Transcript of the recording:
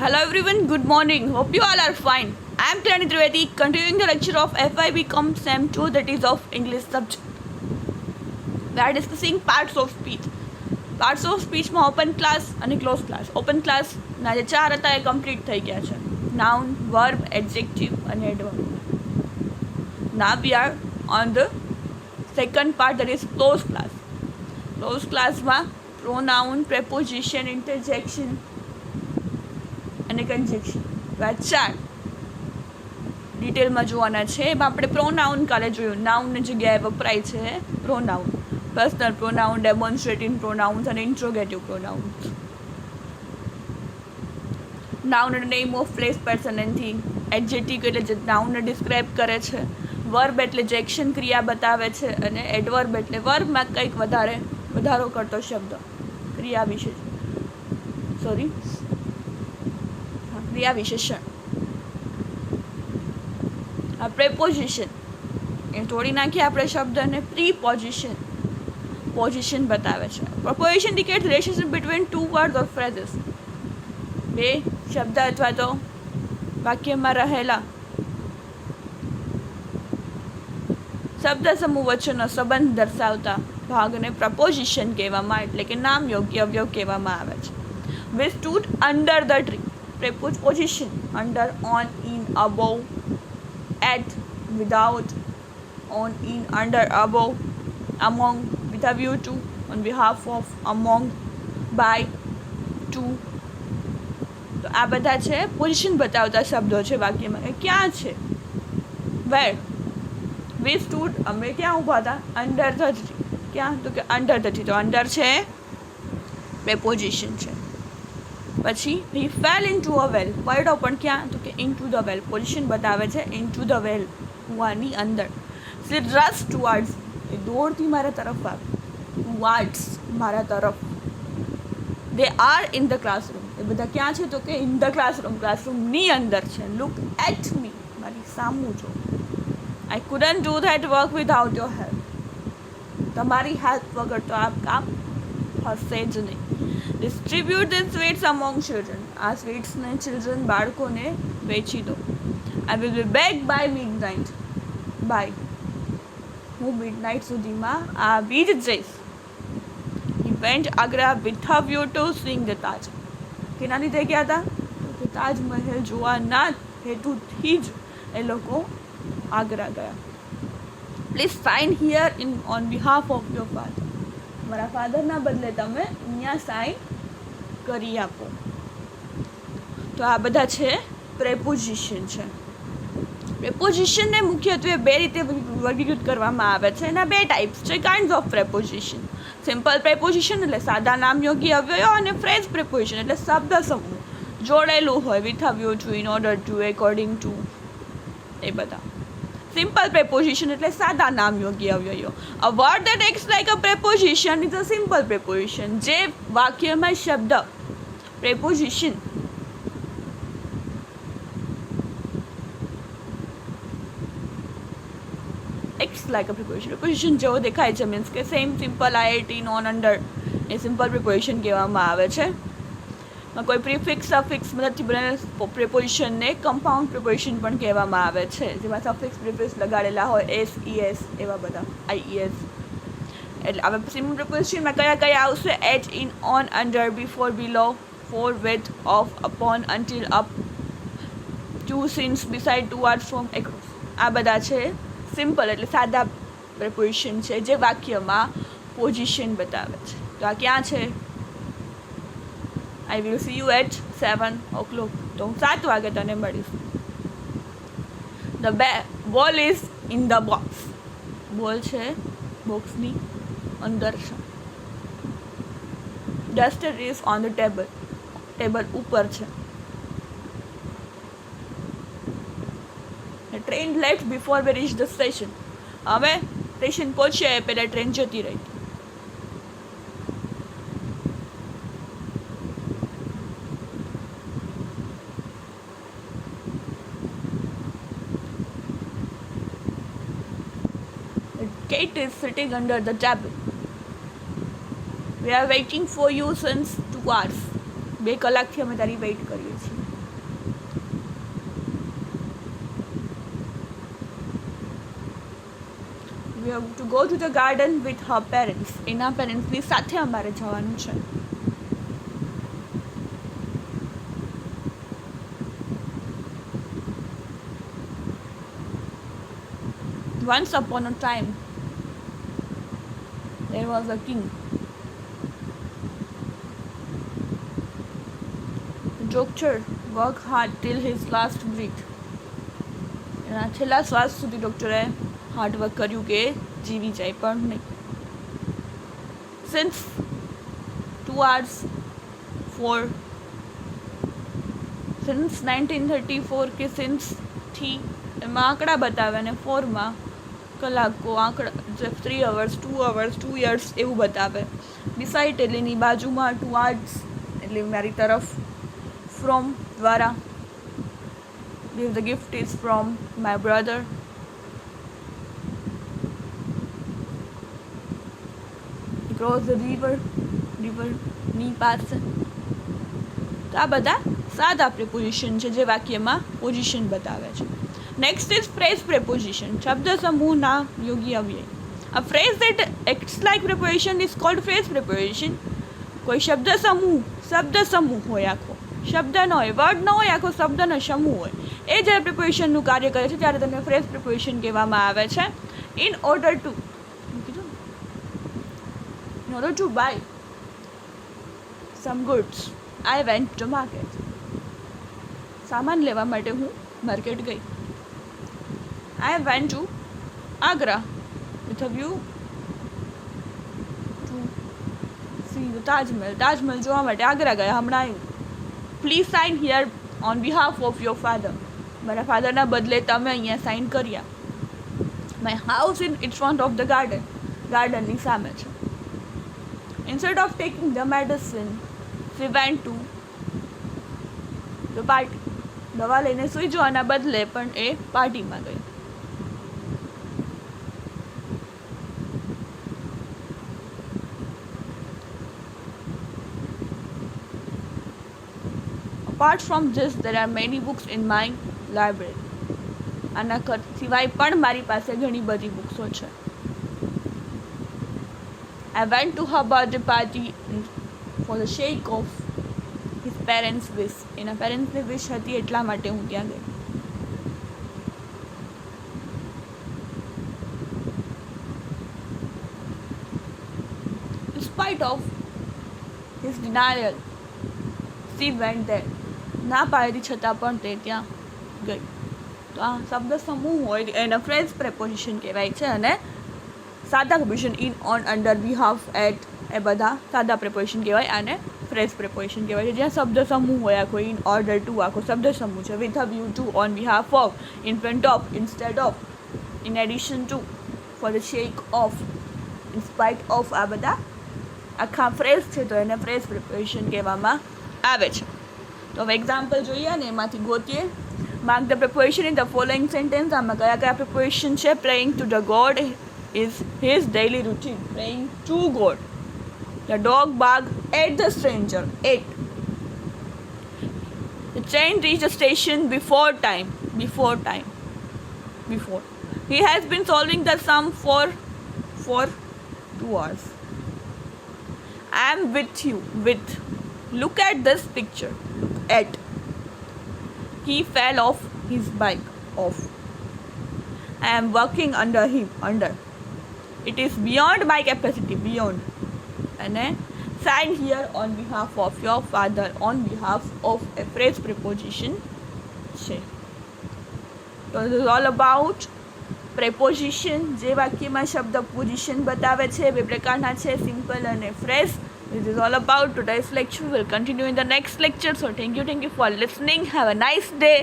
Hello everyone, good morning. Hope you all are fine. I am Kalani Trivedi, continuing the lecture of FIB Com Sem 2, that is of English subject. We are discussing parts of speech. Parts of speech માં open class અને close class. Open ક્લાસના જે ચાર હતા એ complete થઈ ગયા છે. Noun, verb, adjective અને adverb. Now we are on the second part, that is close class. Close ક્લાસમાં પ્રોનાઉન, પ્રેપોઝિશન, ઇન્ટરજેક્શન અને કન્જેક્શન આ ચાર ડિટેલમાં જોવાના છે. એમાં આપણે પ્રોનાઉન કાલે જોયું. નાઉનની જગ્યાએ વપરાય છે પ્રોનાઉન, પર્સનલ પ્રોનાઉન, ડેમોન્સ્ટ્રેટિવ પ્રોનાઉન્સ અને ઇન્ટ્રોગેટિવ પ્રોનાઉન્સ. નાઉન એટલે name of place, person and thing. Adjective એટલે જે નાઉનને ડિસ્ક્રાઇબ કરે છે. વર્બ એટલે જે એક્શન ક્રિયા બતાવે છે. અને એડવર્બ એટલે વર્બમાં કંઈક વધારો કરતો શબ્દ, ક્રિયા વિશેષણ. આ પ્રેપોઝિશન એ તોડી નાખીએ આપણે શબ્દને. પ્રીપોઝિશન પોઝિશન બતાવે છે. Preposition indicates relationship between two words or phrases. બે શબ્દ અથવા તો વાક્યમાં રહેલા શબ્દ સમૂહ વચ્ચેનો સંબંધ દર્શાવતા ભાગને પ્રપોઝિશન કહેવામાં, એટલે કે નામ યોગ્ય અવયવ કહેવામાં આવે છે. We stood under the tree. Preposition under, on, in, above, at, without, on, in, under, above, among, with a view to, on behalf of, among, by, to. તો આ બધા છે પોઝિશન બતાવતા શબ્દો છે વાક્યમાં. ક્યાં છે? વેર. વી સ્ટૂડ, અમે ક્યાં ઊભા હતા? Under the tree. ક્યાં? તો કે અંડર ધ ટ્રી. તો અંડર છે પ્રેપોઝિશન છે. પછી he fell into a well. પડ્યો પણ ક્યાં? તો કે ઇન ટુ ધ વેલ. પોઝિશન બતાવે છે ઇન ટુ ધ વેલ, કૂવાની અંદર. સી રસ ટુવાર્ડ્સ, એ દોડથી મારા તરફ આવે. ટુવાર્ડ્સ, મારા તરફ. They are in the classroom, એ બધા ક્યાં છે? તો કે ઇન ધ ક્લાસરૂમ, ક્લાસરૂમની અંદર છે. લુક એટ મી, મારી સામું જો. I couldn't do that work without your help, તમારી હેલ્પ વગર તો આ કામ થશે જ નહીં. Distribute the sweets among children, આ સ્વીટ્સને ચિલ્ડ્રન, બાળકોને વેચી દો. I will be back by midnight, bye, હું મિડનાઇટ સુધીમાં આવી જ જઈશ. He went Agra with a view to સીંગ ધ તાજ. કેના લીધે ગયા હતા? તો તાજમહેલ જોવાના હેતુથી જ એ લોકો આગ્રા ગયા. Please sign here in on behalf of your father, મારા ફાધરના બદલે તમે અહીંયા સાઇન કરી આપો. તો આ બધા છે પ્રેપોઝિશન છે. પ્રેપોઝિશનને મુખ્યત્વે બે રીતે વર્ગીકૃત કરવામાં આવે છે. એના બે ટાઈપ્સ છે, kinds of preposition. Simple preposition એટલે સાદા નામયોગી અવ્યયો, અને ફ્રેઝ પ્રેપોઝિશન એટલે શબ્દ સમૂહ જોડેલું હોય, with a view to, in order to, according to, એ બધા. સિમ્પલ પ્રેપોઝિશન એટલે સાદા નામયોગી અવ્યયો. A word that acts like a preposition is a simple preposition. જે વાક્યમાં શબ્દ preposition acts like a preposition, preposition જેવો દેખાય છે, મીન્સ કે same, simple, IIT, non, under, એ સિમ્પલ પ્રેપોઝિશન કહેવામાં આવે છે. કોઈ પ્રિફિક્સ, સફિક્સ મદદથી બનેલ પ્રેપોઝિશનને કમ્પાઉન્ડ પ્રેપોઝિશન પણ કહેવામાં આવે છે, જેમાં સફિક્સ, પ્રિફિક્સ લગાડેલા હોય, એસ, ઈએસ, એવા બધા, આઈઈએસ. એટલે હવે સિમ્પલ પ્રેપોઝિશનમાં કયા આવશે? At, in, on, under, before, below, for, with, of, upon, until, up, to, since, beside, towards, from, across. આ બધા છે સિમ્પલ એટલે સાદા પ્રેપોઝિશન છે, જે વાક્યમાં પોઝિશન બતાવે છે. તો આ ક્યાં છે? I will see you at 7 o'clock. તો હું 7 વાગે તને મળીશ. The ball is in the box, બોલ છે બોક્સની અંદર છે. Duster is on the table, table ઉપર છે. Train left before we rich the station, હવે સ્ટેશન પહોંચ્યા એ પહેલાં ટ્રેન જતી રહી. Kate is sitting under the table. We are waiting for you since 2 hours. 2 કલાકથી અમે તારી વેઇટ કરીએ છીએ. We have to go to the garden with her parents. એના પેરેન્ટ્સની સાથે અમારે જવાનું છે. Once upon a time, there was a king. The doctor worked hard till his last breath. એના છેલ્લા શ્વાસ સુધી ડૉક્ટરે હાર્ડવર્ક કર્યું કે જીવી જાય, પણ નહીં. સિન્સ 2 hours 4 સિન્સ 1934 કે સિન્સથી એમાં આંકડા બતાવે અને 4માં કલાકો, આંકડા 3 hours 2 hours 2 years એવું બતાવે. બિસાઇડ એટલેની બાજુમાં 2 hours એટલે મારી તરફ ફ્રોમ દ્વારા. The gift is from my brother. Across the river ની પાસે. તો આ બધા સાદા પ્રિપોઝિશન છે જે વાક્યમાં પોઝિશન બતાવે છે. Next is phrase preposition. શબ્દ સમૂહના યોગી અવ્યય. A phrase that acts like preposition is called phrase preposition. કોઈ શબ્દ સમૂહ હોય, આખો શબ્દ ન હોય, વર્ડ ન હોય, આખો શબ્દનો સમૂહ હોય, એ જ્યારે પ્રિપોઝિશનનું કાર્ય કરે છે ત્યારે તેને ફ્રેઝ પ્રિપોઝિશન કહેવામાં આવે છે. In order to buy some goods I went to market. સામાન લેવા માટે હું માર્કેટ ગઈ. I went to Agra with a view to see the Taj Mahal જોવા માટે આગ્રા ગયા. હમણાં આવ્યું. Please sign here on behalf of your father. મારા ફાધરના બદલે તમે અહીંયા સાઇન કર્યા. My house in front of the garden. ગાર્ડનની સામે છે. Instead of taking the medicine we went to the party. દવા લઈને સૂઈ જવાના બદલે પણ એ પાર્ટીમાં ગઈ. Apart from this, there are many books in my library. આના સિવાય પણ મારી પાસે ઘણી બધી બુક્સો છે. I went to her birthday party for the sake of his parents' wish. એના પેરેન્ટ્સની વિશ હતી એટલા માટે હું ત્યાં ગઈ. In spite of his denial, she went there. ના પાડી છતાં પણ તે ત્યાં ગઈ. તો આ શબ્દ સમૂહ હોય એને ફ્રેઝ પ્રેપોઝિશન કહેવાય છે. અને સાદા preposition in, on, under, behalf, at એ બધા સાદા પ્રેપોઝિશન કહેવાય. આને ફ્રેઝ પ્રેપોઝિશન કહેવાય છે જ્યાં શબ્દ સમૂહ હોય આખો. ઇન ઓર્ડર ટુ આખો શબ્દ સમૂહ છે. With a view two, on behalf of, in front of, instead of, in addition to, for the shake of, in spite of, આ બધા આખા ફ્રેઝ છે તો એને ફ્રેઝ પ્રેપોઝિશન કહેવામાં આવે છે. તો હવે એક્ઝામ્પલ જોઈએ અને એમાંથી ગોતીએ. Mark the preposition in the following sentence. આમાં કયા પ્રિપોઝિશન છે? Praying to the god is his daily routine. Praying to god. The dog barked at the stranger. At. The train reach the station before time. Before. He has been solving the sum for 2 hours. I am with you. With. Look at this picture. At. He fell off his bike. Off. I am working under him. Under. It is beyond my capacity. Beyond. And sign here on behalf of your father. On behalf of a phrase preposition. છે. So this is all about preposition. જે વાક્યમાં શબ્દ position બતાવે છે. બે પ્રકારના છે, simple અને phrase. This is all about today's lecture. We'll continue in the next lecture. So thank you for listening. Have a nice day.